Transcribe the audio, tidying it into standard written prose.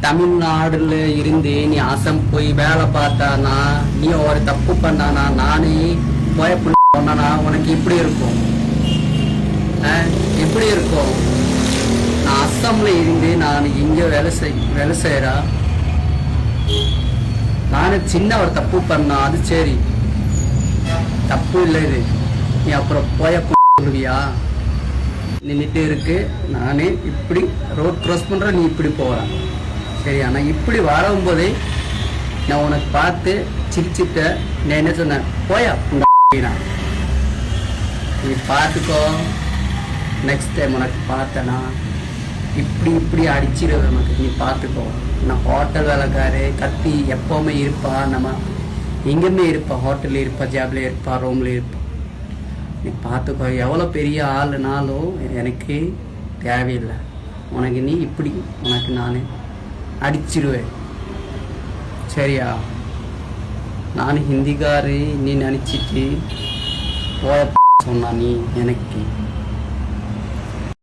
தமிழ்நாடுல இருந்து நீ அசம் போய் வேலை பார்த்தானா, நீ ஒரு தப்பு பண்ணானா, நானே போய பண்ணனா உனக்கு இப்படி இருக்கும்? எப்படி இருக்கும்? நான் அஸ்ஸாம்ல இருந்து நான் இங்க வேலை செய்யறா, நானே சின்ன ஒரு தப்பு பண்ணா, அது சரி தப்பு இல்லை இது. நீ அப்புறம் போய சொல்லுவியா? நின்றுட்டு இருக்கு, நானே இப்படி ரோட் கிராஸ் பண்ற, நீ இப்படி போற சரியா? நான் இப்படி வரும்போதே நான் உனக்கு பார்த்து சிரிச்சிட்ட. நான் என்ன சொன்னேன்? போயா நீ பார்த்துக்கோ, நெக்ஸ்ட் டைம் உனக்கு பார்த்தேன்னா இப்படி இப்படி அடிச்சிடுவேன் உனக்கு, நீ பார்த்துக்கோ. நான் ஹோட்டல் வேலைக்காரு, கத்தி எப்போவுமே இருப்பா, நம்ம எங்கேயுமே இருப்பா, ஹோட்டலில் இருப்பா, ஜாப்ல இருப்பா, ரூம்ல இருப்பா. நீ பார்த்துக்கோ, எவ்வளோ பெரிய ஆளுனாலும் எனக்கு தேவையில்லை உனக்கு. நீ இப்படி உனக்கு நான் அடிச்சிடுவேன் சரியா? நான் ஹிந்திக்காரு நீ நினச்சிட்டு போய சொன்னா நீ எனக்கு